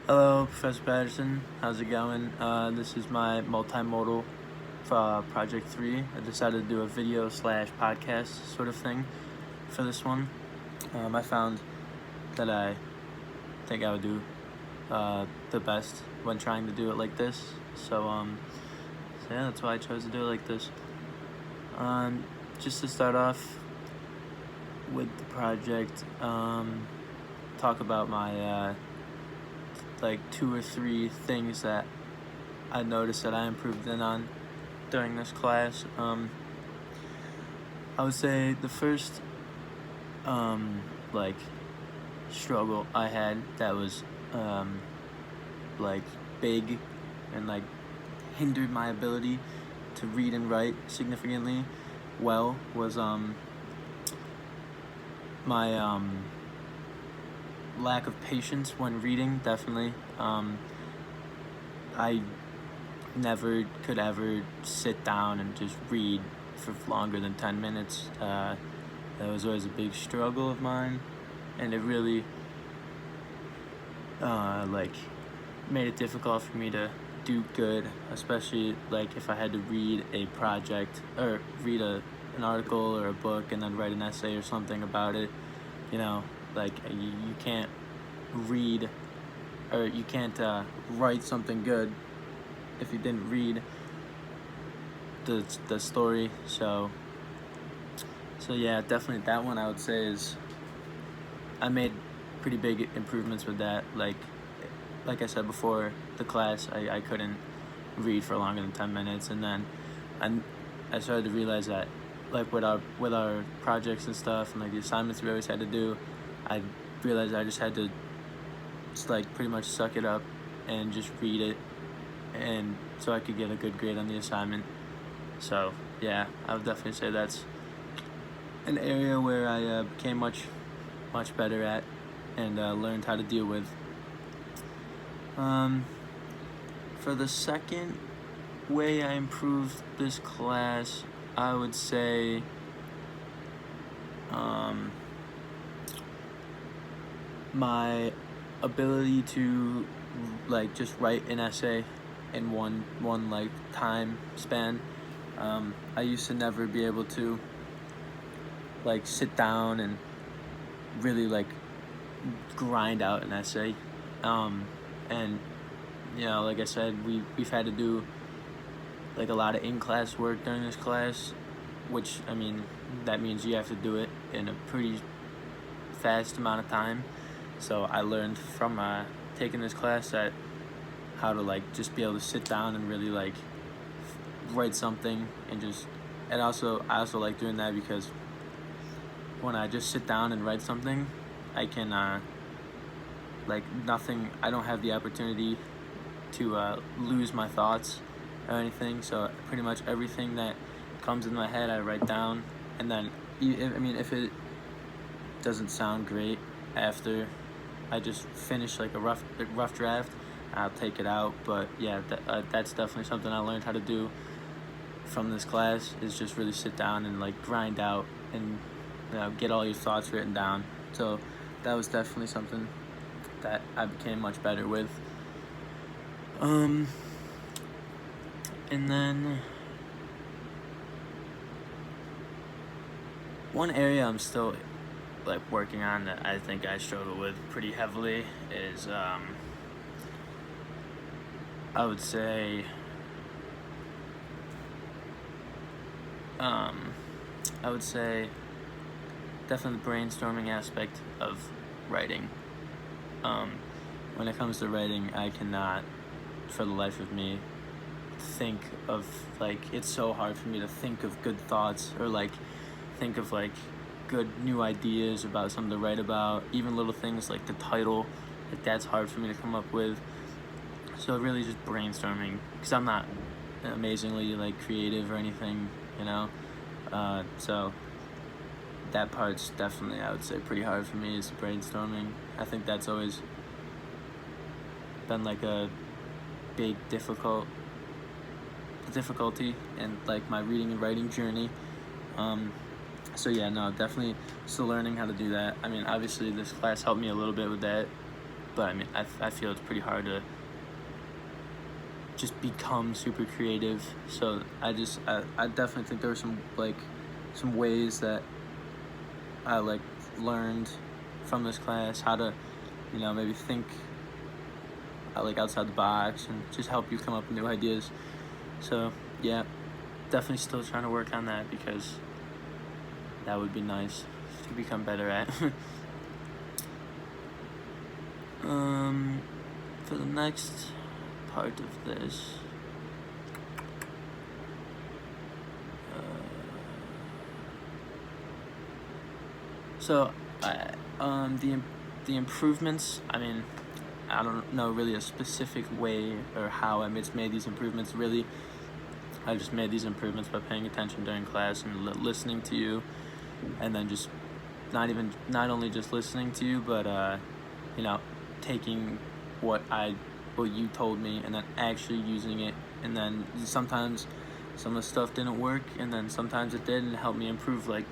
Hello, Professor Patterson. How's it going? This is my multimodal project 3. I decided to do a video slash podcast sort of thing for this one. I found that I think I would do the best when trying to do it like this. So yeah, that's why I chose to do it like this. Just to start off with the project, talk about my like 2 or 3 things that I noticed that I improved on during this class. I would say the first like struggle I had that was like big and like hindered my ability to read and write significantly well was my lack of patience when reading. Definitely. I never could ever sit down and just read for longer than 10 minutes. That was always a big struggle of mine, and it really like made it difficult for me to do good, especially like if I had to read a project or read an article or a book and then write an essay or something about it. Like you can't read or you can't write something good if you didn't read the story. So yeah, definitely that one I would say is I made pretty big improvements with that. Like I said before, the class I couldn't read for longer than 10 minutes, and then I started to realize that like with our projects and stuff and like the assignments we always had to do, I realized I just had to just like pretty much suck it up and just read it, and so I could get a good grade on the assignment. So yeah, I would definitely say that's an area where I became much better at and learned how to deal with. For the second way I improved this class, I would say my ability to like just write an essay in one like time span. I used to never be able to like sit down and really like grind out an essay. And like I said, we've had to do like a lot of in-class work during this class, which I mean that means you have to do it in a pretty fast amount of time. So I learned from taking this class that how to like just be able to sit down and really like write something and I also like doing that because when I just sit down and write something, I can like nothing. I don't have the opportunity to lose my thoughts or anything. So pretty much everything that comes in my head, I write down, and then if it doesn't sound great after I just finish like a rough draft, I'll take it out. But yeah, that's definitely something I learned how to do from this class, is just really sit down and like grind out and get all your thoughts written down. So that was definitely something that I became much better with. And then one area I'm still like working on that I think I struggle with pretty heavily is I would say definitely the brainstorming aspect of writing. When it comes to writing, I cannot, for the life of me, think of like, it's so hard for me to think of good thoughts or like think of like good new ideas about something to write about. Even little things like the title, like that's hard for me to come up with. So really just brainstorming, because I'm not amazingly like creative or anything, so that part's definitely, I would say, pretty hard for me, is brainstorming. I think that's always been like a big difficulty in like my reading and writing journey. So yeah, no, definitely still learning how to do that. I mean, obviously this class helped me a little bit with that, but I mean, I feel it's pretty hard to just become super creative. So I definitely think there were some ways that I like learned from this class how to, maybe think like outside the box and just help you come up with new ideas. So yeah, definitely still trying to work on that because that would be nice to become better at. For the next part of this, so the improvements. I mean, I don't know really a specific way or how I made these improvements. Really, I just made these improvements by paying attention during class and listening to you, and then just not only just listening to you, but taking what you told me and then actually using it. And then sometimes some of the stuff didn't work, and then sometimes it did, and it helped me improve like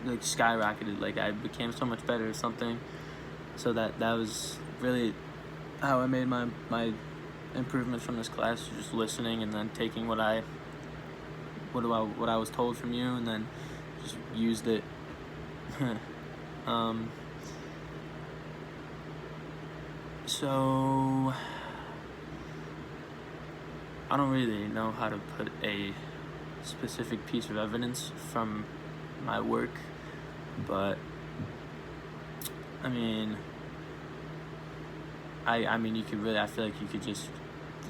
skyrocketed. Like I became so much better at something. So that was really how I made my improvements from this class, just listening and then taking what I was told from you and then just used it. So I don't really know how to put a specific piece of evidence from my work, but I mean, you could really, I feel like you could just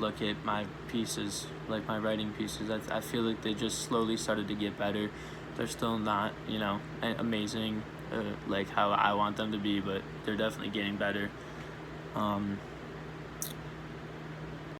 look at my pieces, like my writing pieces. I feel like they just slowly started to get better. They're still not, amazing, like how I want them to be, but they're definitely getting better.